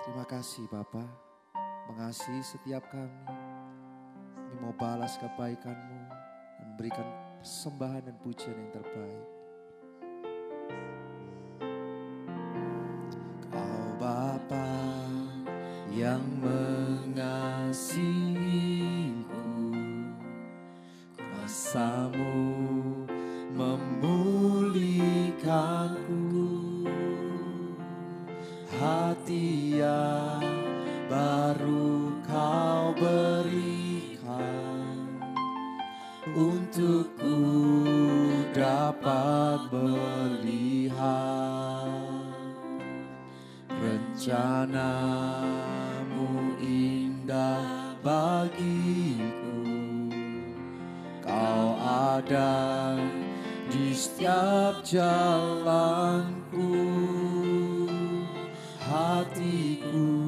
Terima kasih Bapa, mengasihi setiap kami. Kami mau balas kebaikan-Mu dan memberikan persembahan dan pujian yang terbaik. Kau Bapa yang mengasihiku, kuasa-Mu memulihkanku. Hati yang baru Kau berikan, untukku dapat melihat rencana-Mu indah bagiku. Kau ada di setiap jalanku. Hatiku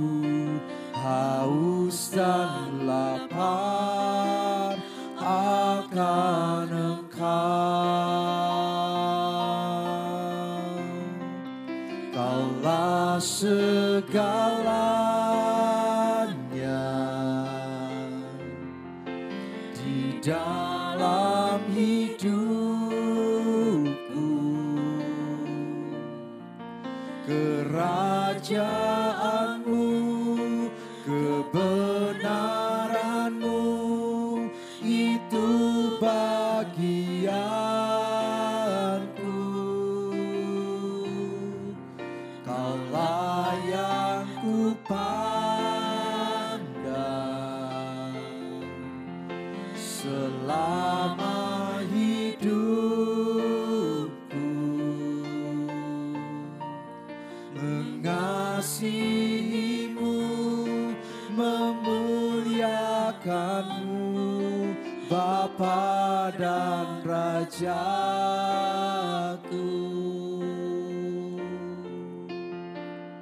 haus dan lapar akan Engkau. Kaulah segalanya di dalam hidupku. Kerajaan-Mu, kebenaran-Mu, itu bagianku. Kaulah yang ku pandang selama hidupku. Mengasihi-Mu, memuliakan-Mu, Bapa dan Rajaku.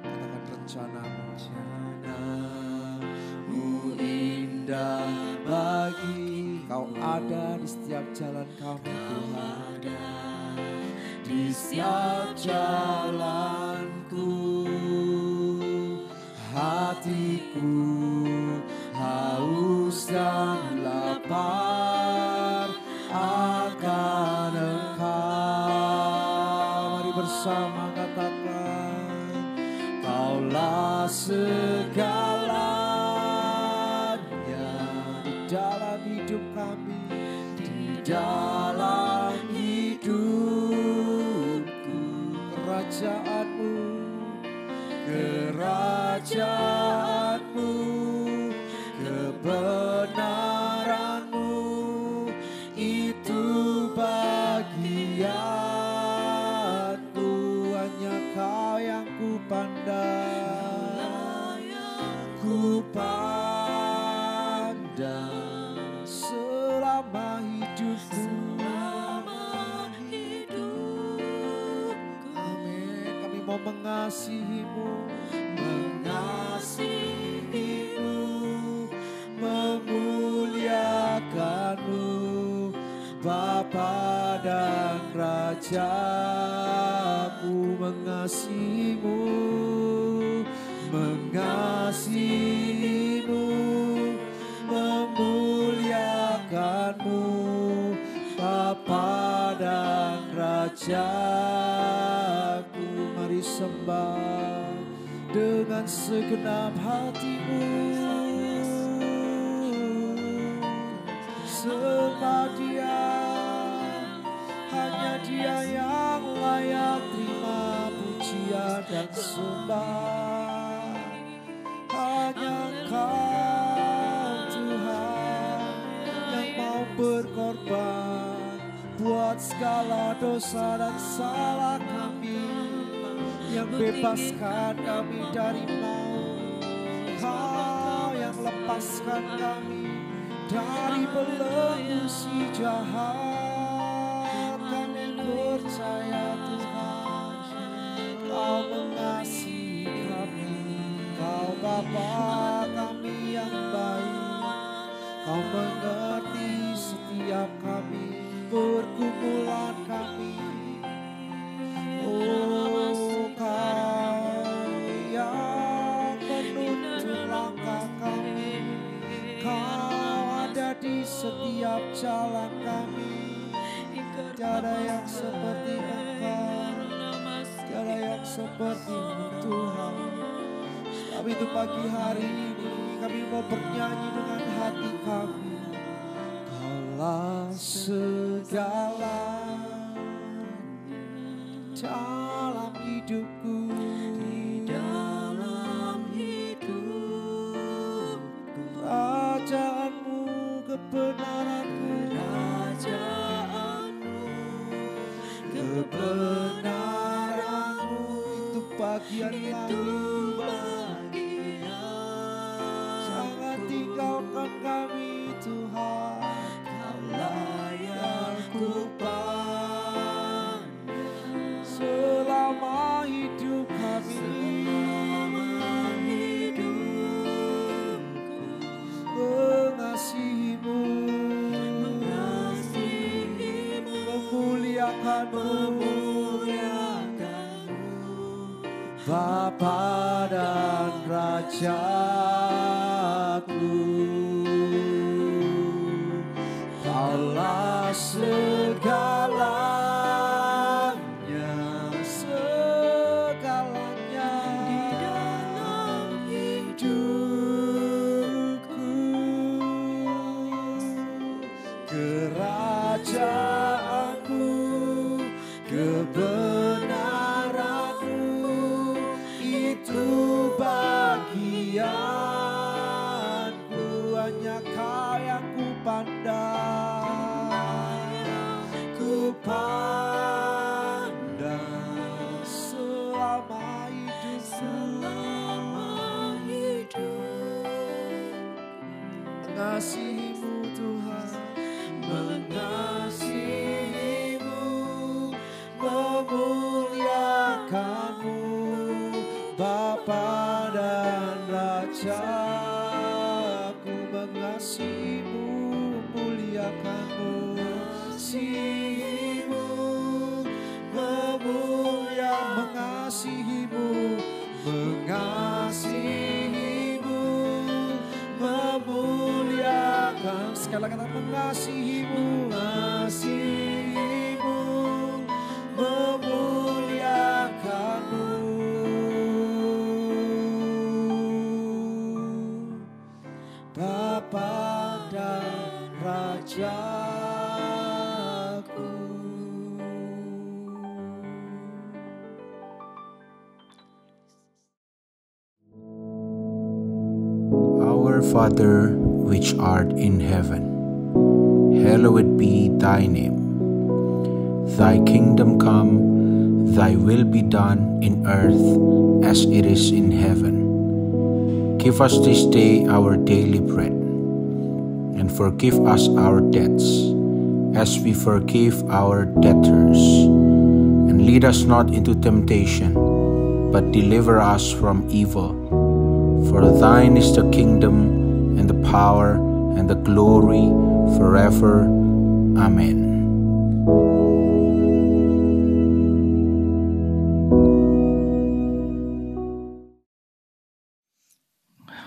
Katakan rencana-Mu indah bagi. Kau ada di setiap jalan kami, Tuhan. Di setiap jalanku. Hatiku haus dan lapar akan Engkau. Mari bersama katakan, Kaulah segalanya di dalam hidup kami, di dalam hidupku. Kerajaan-Mu, kerajaan-Mu, kebenaran-Mu, itu bagianku. Hanya Kau yang ku pandang, ku pandang selama hidupku. Amin. Kami mau mengasihi-Mu, mengasihi-Mu, memuliakan-Mu, Bapa dan Rajaku. Mengasihi-Mu, mengasihi-Mu, memuliakan-Mu, Bapa dan Rajaku. Mari sembah dengan segenap hatimu. Sembah Dia, hanya Dia yang layak terima pujian dan sembah. Hanya Engkau Tuhan yang mau berkorban buat segala dosa dan salah kami, yang bebaskan kami dari maut. Kau yang lepaskan kami dari belenggu si jahat. Kami percaya Tuhan, Kau mengasihi kami. Kau Bapa kami yang baik. Kau mengerti setiap kami, pergumulan kami. Oh, Kau yang seperti-Mu Tuhan. Sebab itu pagi hari ini kami mau bernyanyi dengan hati kami. Kaulah segala dalam hidupku, di dalam hidup, kerajaanmu, kebenaranmu, kerajaanmu, kebenaranmu, itu bagian kami. Jangan tinggalkan kami Tuhan. Kaulah yang kupandang selama hidup kami, mengasihimu, memuliakanmu, Bapa dan Rajaku. Kaulah segalanya, segalanya di dalam hidupku. Kerajaanmu, kebenaranmu, itu bagianku. Hanya Kau yang kupandang selama hidup. Mengasihimu Tuhan, mengasihimu, memuliakanmu, Bapa dan Rajaku. Mengasihimu, memuliakanmu, mengasihimu, memuliakan. Sekali lagi kata mengasihimu, memuliakanmu, Bapa dan Rajaku. Our Father, which art in heaven, hallowed be thy name. Thy kingdom come, thy will be done in earth as it is in heaven. Give us this day our daily bread, and forgive us our debts, as we forgive our debtors. And lead us not into temptation, but deliver us from evil. For thine is the kingdom, and the power, and the glory, forever. Amen.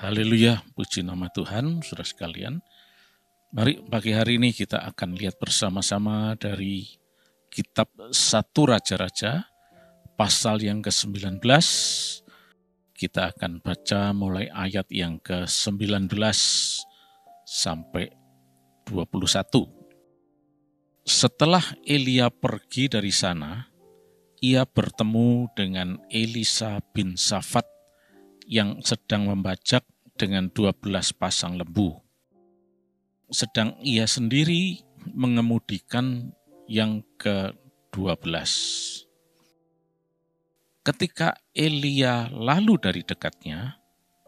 Haleluya, puji nama Tuhan, saudara sekalian. Mari pagi hari ini kita akan lihat bersama-sama dari kitab 1 Raja-Raja, pasal yang ke-19. Kita akan baca mulai ayat yang ke-19 sampai 21. Setelah Elia pergi dari sana, ia bertemu dengan Elisa bin Safat yang sedang membajak dengan 12 pasang lembu. Sedang ia sendiri mengemudikan yang ke-12. Ketika Elia lalu dari dekatnya,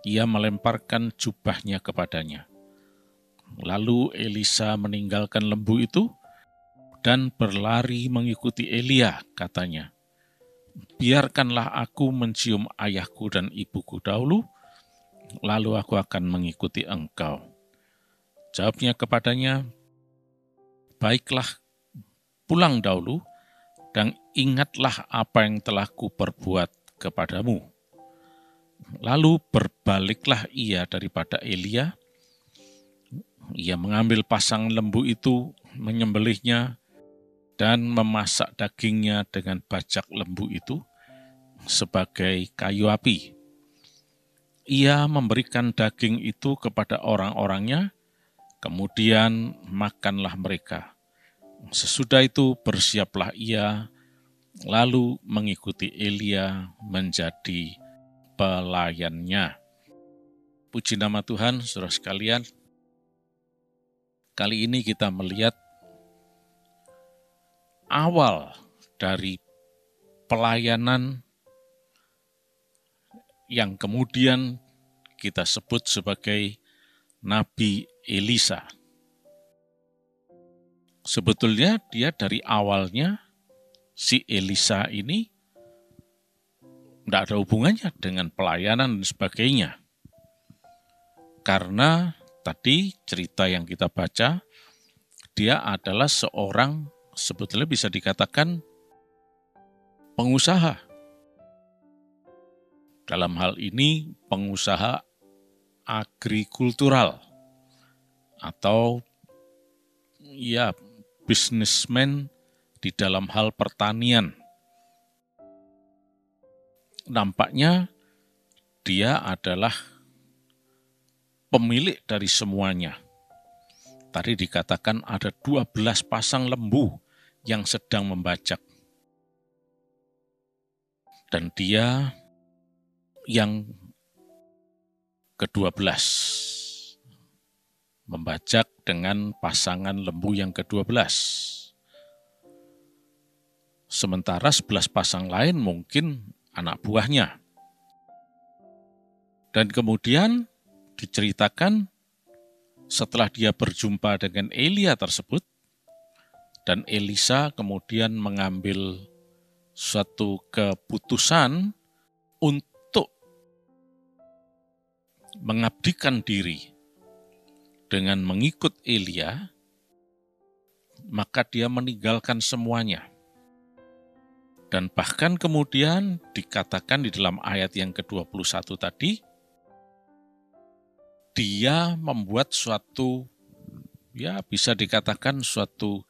ia melemparkan jubahnya kepadanya. Lalu Elisa meninggalkan lembu itu dan berlari mengikuti Elia, katanya, "Biarkanlah aku mencium ayahku dan ibuku dahulu, lalu aku akan mengikuti engkau." Jawabnya kepadanya, "Baiklah, pulang dahulu, dan ingatlah apa yang telah kuperbuat kepadamu." Lalu berbaliklah ia daripada Elia. Ia mengambil pasang lembu itu, menyembelihnya, dan memasak dagingnya dengan bajak lembu itu. sebagai kayu api. Ia memberikan daging itu kepada orang-orangnya, kemudian makanlah mereka. Sesudah itu bersiaplah ia, lalu mengikuti Elia menjadi pelayannya. Puji nama Tuhan, saudara sekalian. Kali ini kita melihat awal dari pelayanan yang kemudian kita sebut sebagai Nabi Elisa. Sebetulnya dia dari awalnya, si Elisa ini tidak ada hubungannya dengan pelayanan dan sebagainya. Karena tadi cerita yang kita baca, dia adalah seorang sebetulnya bisa dikatakan pengusaha. Dalam hal ini pengusaha agrikultural atau bisnismen di dalam hal pertanian. Nampaknya dia adalah pemilik dari semuanya. Tadi dikatakan ada 12 pasang lembu yang sedang membajak. Dan dia yang ke-12 membajak dengan pasangan lembu yang ke-12. Sementara 11 pasang lain mungkin anak buahnya. Dan kemudian diceritakan setelah dia berjumpa dengan Elia tersebut, dan Elisa kemudian mengambil suatu keputusan untuk mengabdikan diri dengan mengikut Elia, maka dia meninggalkan semuanya. Dan bahkan kemudian dikatakan di dalam ayat yang ke-21 tadi, dia membuat suatu, bisa dikatakan suatu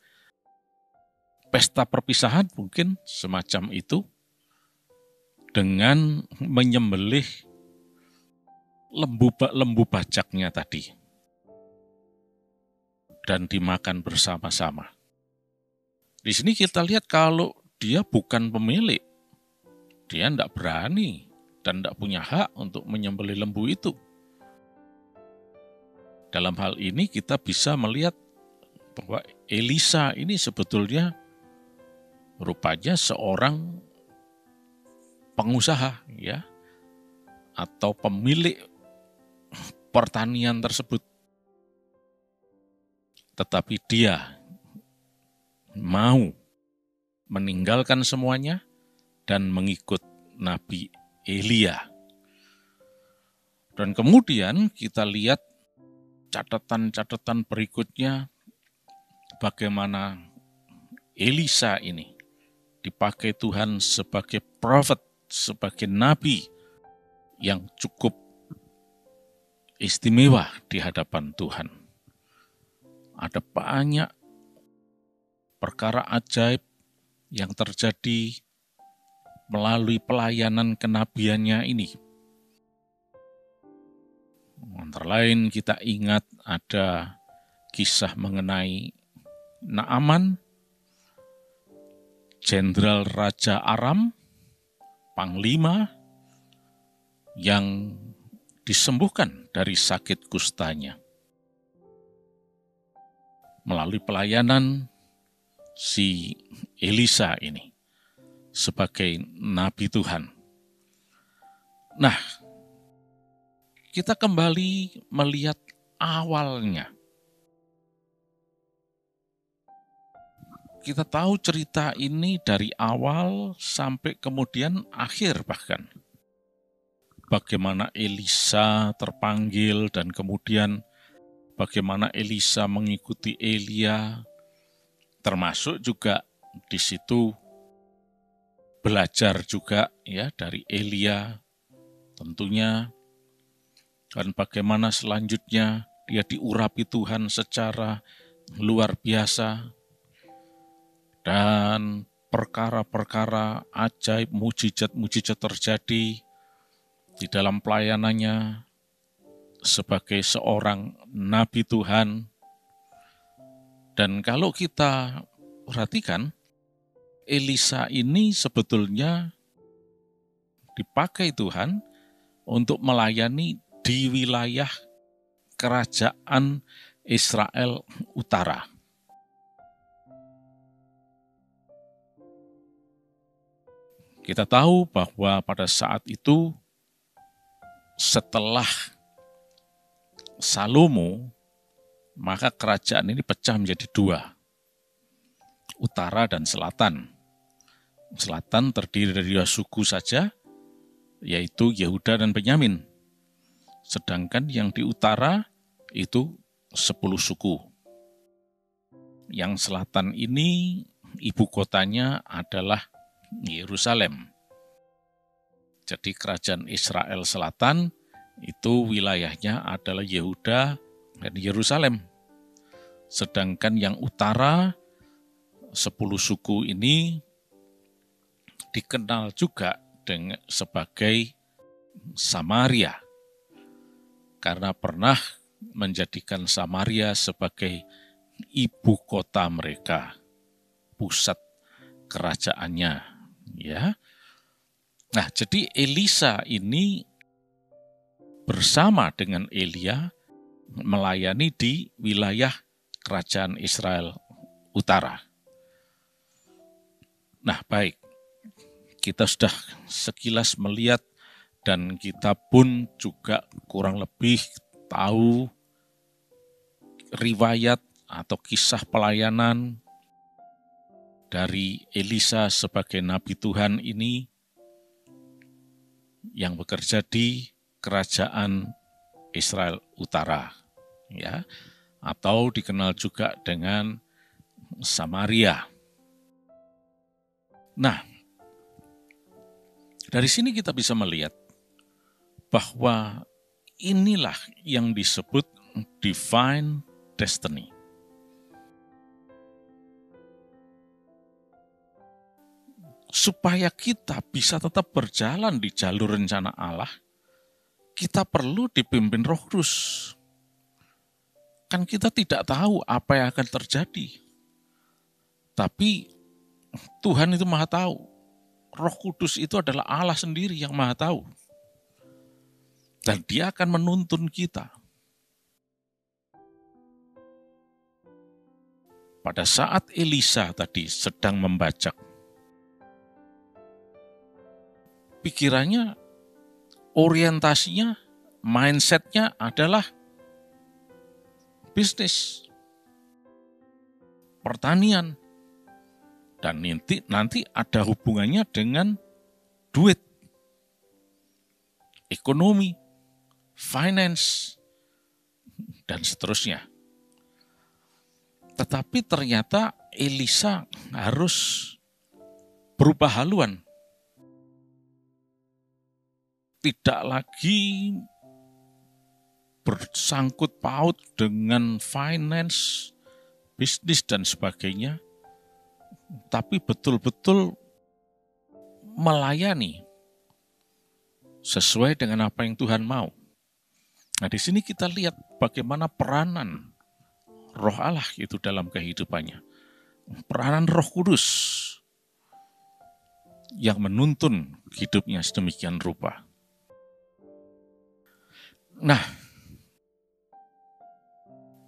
pesta perpisahan mungkin semacam itu, dengan menyembelih lembu bajaknya tadi dan dimakan bersama-sama. Di sini kita lihat kalau dia bukan pemilik, dia tidak berani dan tidak punya hak untuk menyembelih lembu itu. Dalam hal ini kita bisa melihat bahwa Elisa ini sebetulnya rupanya seorang pengusaha, atau pemilik pertanian tersebut. Tetapi dia mau meninggalkan semuanya dan mengikut Nabi Elia. Dan kemudian kita lihat catatan-catatan berikutnya bagaimana Elisa ini dipakai Tuhan sebagai prophet, sebagai nabi yang cukup istimewa di hadapan Tuhan. Ada banyak perkara ajaib yang terjadi melalui pelayanan kenabiannya ini. Antara lain kita ingat ada kisah mengenai Naaman, Jenderal Raja Aram, Panglima, yang disembuhkan dari sakit kustanya. Melalui pelayanan si Elisa ini sebagai nabi Tuhan. Nah, kita kembali melihat awalnya. Kita tahu cerita ini dari awal sampai kemudian akhir bahkan. Bagaimana Elisa terpanggil dan kemudian bagaimana Elisa mengikuti Elia, termasuk juga di situ belajar juga dari Elia tentunya, dan bagaimana selanjutnya dia diurapi Tuhan secara luar biasa, dan perkara-perkara ajaib, mujizat-mujizat terjadi di dalam pelayanannya sebagai seorang nabi Tuhan. Dan kalau kita perhatikan, Elisa ini sebetulnya dipakai Tuhan untuk melayani di wilayah kerajaan Israel Utara. Kita tahu bahwa pada saat itu, setelah Salomo, maka kerajaan ini pecah menjadi dua, utara dan selatan. Selatan terdiri dari 2 suku saja, yaitu Yehuda dan Benyamin. Sedangkan yang di utara itu 10 suku. Yang selatan ini ibu kotanya adalah Yerusalem. Jadi kerajaan Israel Selatan itu wilayahnya adalah Yehuda dan Yerusalem. Sedangkan yang utara 10 suku ini dikenal juga sebagai Samaria, karena pernah menjadikan Samaria sebagai ibu kota mereka, pusat kerajaannya. Ya, nah jadi Elisa ini bersama dengan Elia melayani di wilayah kerajaan Israel Utara. Nah baik, kita sudah sekilas melihat dan kita pun juga kurang lebih tahu riwayat atau kisah pelayanan dari Elisa sebagai nabi Tuhan ini yang bekerja di kerajaan Israel Utara, ya, atau dikenal juga dengan Samaria. Nah, dari sini kita bisa melihat bahwa inilah yang disebut divine destiny. Supaya kita bisa tetap berjalan di jalur rencana Allah, kita perlu dipimpin Roh Kudus. Kan kita tidak tahu apa yang akan terjadi. Tapi Tuhan itu Maha tahu. Roh Kudus itu adalah Allah sendiri yang Maha tahu. Dan Dia akan menuntun kita. Pada saat Elisa tadi sedang membajak, pikirannya, orientasinya, mindsetnya adalah bisnis, pertanian, dan nanti ada hubungannya dengan duit, ekonomi, finance, dan seterusnya. Tetapi ternyata Elisa harus berubah haluan. Tidak lagi bersangkut paut dengan finance, bisnis, dan sebagainya, tapi betul-betul melayani sesuai dengan apa yang Tuhan mau. Nah, di sini kita lihat bagaimana peranan Roh Allah itu dalam kehidupannya. Peranan Roh Kudus yang menuntun hidupnya sedemikian rupa. Nah,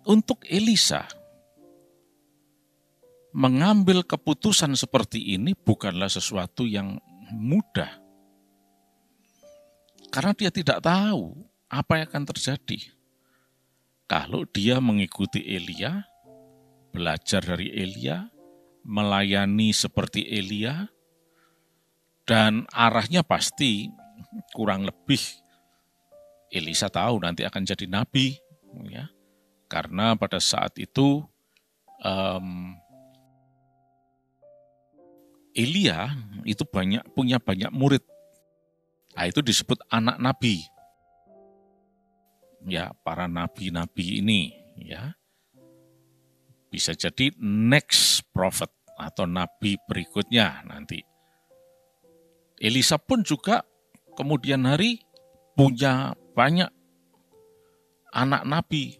untuk Elisa mengambil keputusan seperti ini bukanlah sesuatu yang mudah. Karena dia tidak tahu apa yang akan terjadi. Kalau dia mengikuti Elia, belajar dari Elia, melayani seperti Elia, dan arahnya pasti kurang lebih Elisa tahu nanti akan jadi nabi, ya, karena pada saat itu Elia itu punya banyak murid. Nah, itu disebut anak nabi. Ya, para nabi-nabi ini, ya, bisa jadi next prophet, atau nabi berikutnya nanti. Elisa pun juga kemudian hari punya banyak anak nabi,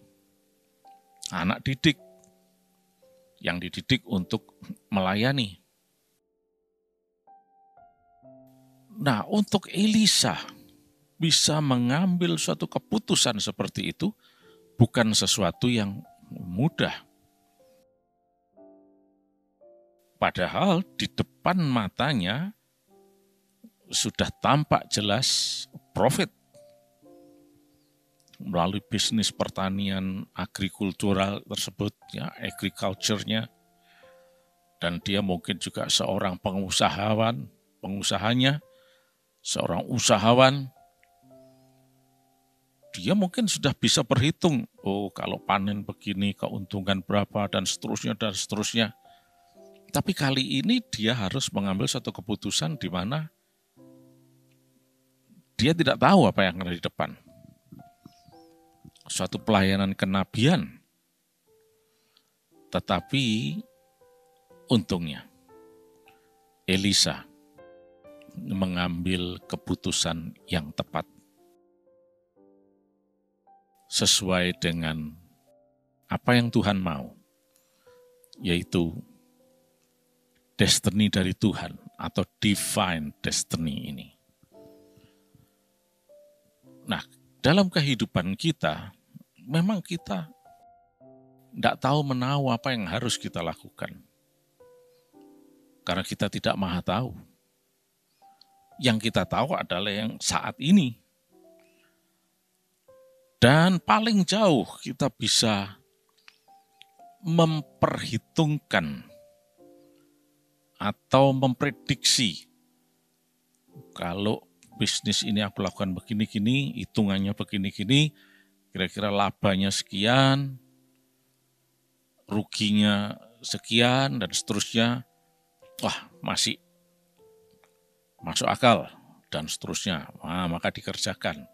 anak didik yang dididik untuk melayani. Nah, untuk Elisa bisa mengambil suatu keputusan seperti itu bukan sesuatu yang mudah. Padahal di depan matanya sudah tampak jelas profit melalui bisnis pertanian agrikultural tersebut, ya, agriculture-nya. Dan dia mungkin juga seorang pengusahanya, seorang usahawan. Dia mungkin sudah bisa berhitung, oh kalau panen begini keuntungan berapa dan seterusnya dan seterusnya. Tapi kali ini dia harus mengambil satu keputusan di mana dia tidak tahu apa yang ada di depan. Suatu pelayanan kenabian. Tetapi untungnya Elisa mengambil keputusan yang tepat. Sesuai dengan apa yang Tuhan mau. Yaitu destiny dari Tuhan atau divine destiny ini. Nah, dalam kehidupan kita, memang kita tidak tahu menahu apa yang harus kita lakukan. Karena kita tidak maha tahu. Yang kita tahu adalah yang saat ini. Dan paling jauh kita bisa memperhitungkan atau memprediksi kalau bisnis ini aku lakukan begini-gini, hitungannya begini-gini, kira-kira labanya sekian, ruginya sekian, dan seterusnya. Wah, masih masuk akal, dan seterusnya. Nah, maka dikerjakan.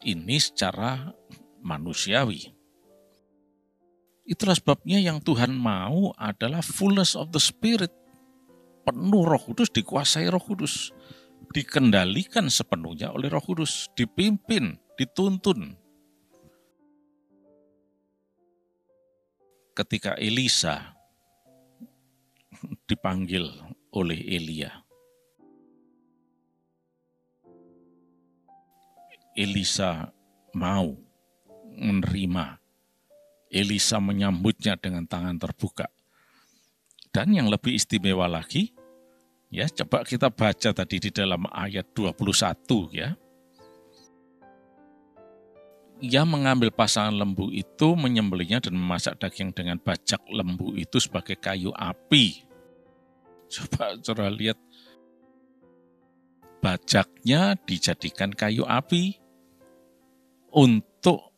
Ini secara manusiawi. Itulah sebabnya yang Tuhan mau adalah fullness of the Spirit. Penuh Roh Kudus, dikuasai Roh Kudus. Dikendalikan sepenuhnya oleh Roh Kudus, dipimpin, dituntun. Ketika Elisa dipanggil oleh Elia, Elisa mau menerima, Elisa menyambutnya dengan tangan terbuka. Dan yang lebih istimewa lagi, ya, coba kita baca tadi di dalam ayat 21 ya. Ia mengambil pasangan lembu itu, menyembelihnya dan memasak daging dengan bajak lembu itu sebagai kayu api. Coba lihat, bajaknya dijadikan kayu api untuk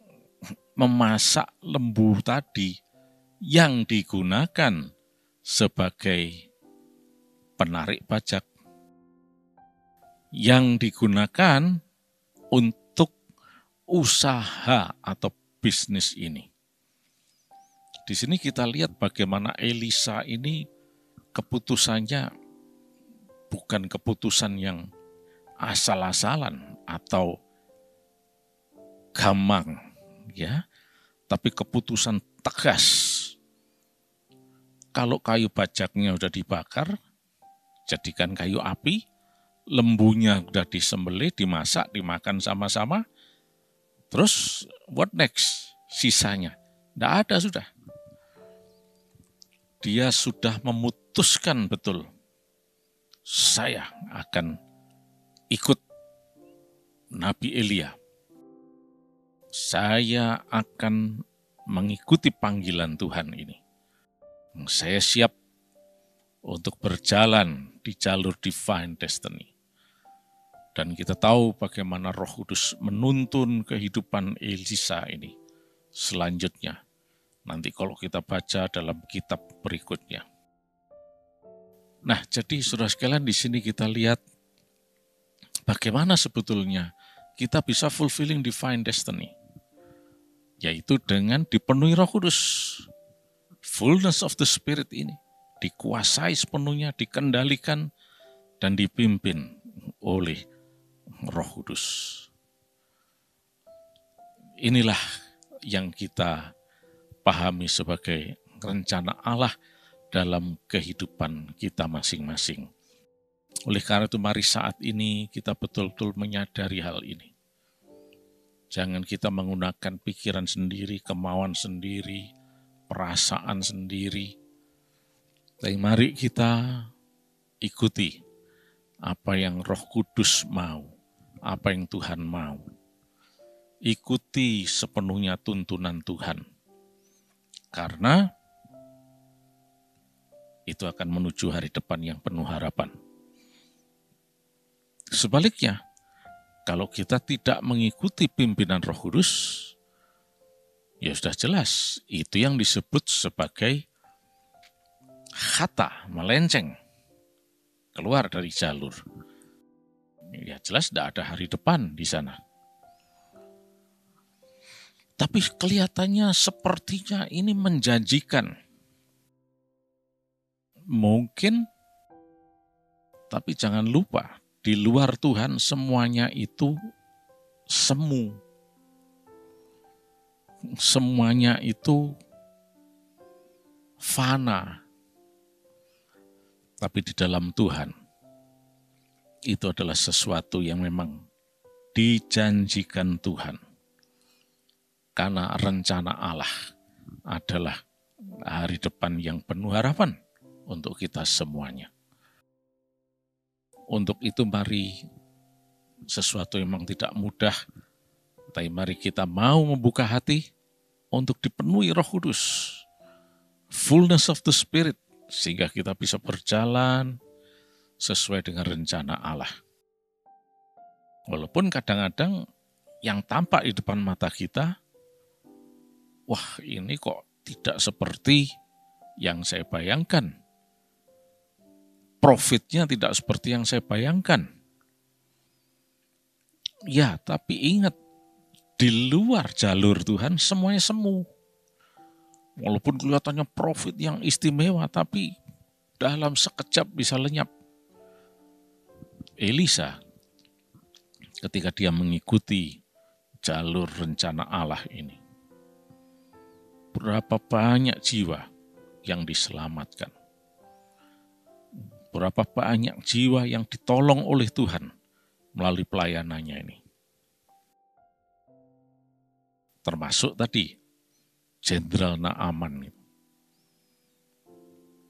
memasak lembu tadi yang digunakan sebagai penarik pajak, yang digunakan untuk usaha atau bisnis ini. Di sini kita lihat bagaimana Elisa ini keputusannya bukan keputusan yang asal-asalan atau gamang, ya, tapi keputusan tegas. Kalau kayu bajaknya sudah dibakar, jadikan kayu api, lembunya sudah disembelih, dimasak, dimakan sama-sama. Terus what next? Sisanya tidak ada sudah. Dia sudah memutuskan betul, saya akan ikut Nabi Elia. Saya akan mengikuti panggilan Tuhan ini. Saya siap untuk berjalan di jalur divine destiny. Dan kita tahu bagaimana Roh Kudus menuntun kehidupan Elisa ini selanjutnya. Nanti kalau kita baca dalam kitab berikutnya. Nah, jadi saudara sekalian, di sini kita lihat bagaimana sebetulnya kita bisa fulfilling divine destiny. Yaitu dengan dipenuhi Roh Kudus. Fullness of the Spirit ini. dikuasai sepenuhnya, dikendalikan, dan dipimpin oleh Roh Kudus. Inilah yang kita pahami sebagai rencana Allah dalam kehidupan kita masing-masing. Oleh karena itu mari saat ini kita betul-betul menyadari hal ini. Jangan kita menggunakan pikiran sendiri, kemauan sendiri, perasaan sendiri. Tapi mari kita ikuti apa yang Roh Kudus mau, apa yang Tuhan mau. Ikuti sepenuhnya tuntunan Tuhan. Karena itu akan menuju hari depan yang penuh harapan. Sebaliknya, kalau kita tidak mengikuti pimpinan Roh Kudus, ya sudah jelas, itu yang disebut sebagai khata, melenceng, keluar dari jalur. Ya jelas tidak ada hari depan di sana. Tapi kelihatannya sepertinya ini menjanjikan. Mungkin, tapi jangan lupa, di luar Tuhan semuanya itu semu. Semuanya itu fana. Tapi di dalam Tuhan, itu adalah sesuatu yang memang dijanjikan Tuhan. Karena rencana Allah adalah hari depan yang penuh harapan untuk kita semuanya. Untuk itu mari, sesuatu yang memang tidak mudah, tapi mari kita mau membuka hati untuk dipenuhi Roh Kudus. Fullness of the Spirit, sehingga kita bisa berjalan sesuai dengan rencana Allah. Walaupun kadang-kadang yang tampak di depan mata kita, wah ini kok tidak seperti yang saya bayangkan. Profitnya tidak seperti yang saya bayangkan. Ya, tapi ingat, di luar jalur Tuhan semuanya semu. Walaupun kelihatannya profit yang istimewa, tapi dalam sekejap bisa lenyap. Elisa, ketika dia mengikuti jalur rencana Allah ini, berapa banyak jiwa yang diselamatkan. Berapa banyak jiwa yang ditolong oleh Tuhan melalui pelayanannya ini. Termasuk tadi, Jenderal Naaman.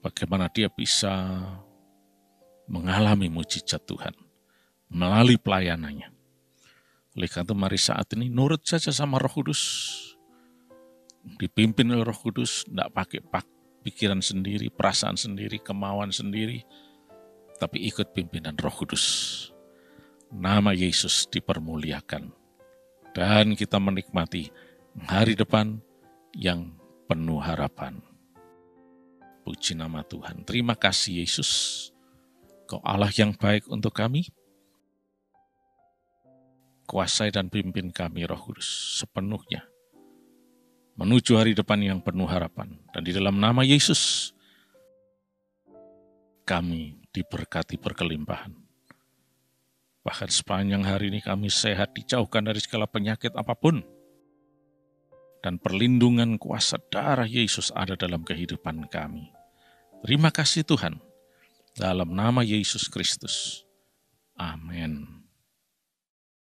Bagaimana dia bisa mengalami mujizat Tuhan melalui pelayanannya. Oleh karena itu mari saat ini nurut saja sama Roh Kudus. Dipimpin oleh Roh Kudus, tidak pakai pikiran sendiri, perasaan sendiri, kemauan sendiri, tapi ikut pimpinan Roh Kudus. Nama Yesus dipermuliakan. Dan kita menikmati hari depan yang penuh harapan. Puji nama Tuhan. Terima kasih Yesus. Kau Allah yang baik untuk kami. Kuasai dan pimpin kami Roh Kudus sepenuhnya. Menuju hari depan yang penuh harapan. Dan di dalam nama Yesus, kami diberkati berkelimpahan. Bahkan sepanjang hari ini kami sehat, dijauhkan dari segala penyakit apapun. Dan perlindungan kuasa darah Yesus ada dalam kehidupan kami. Terima kasih Tuhan. Dalam nama Yesus Kristus. Amin.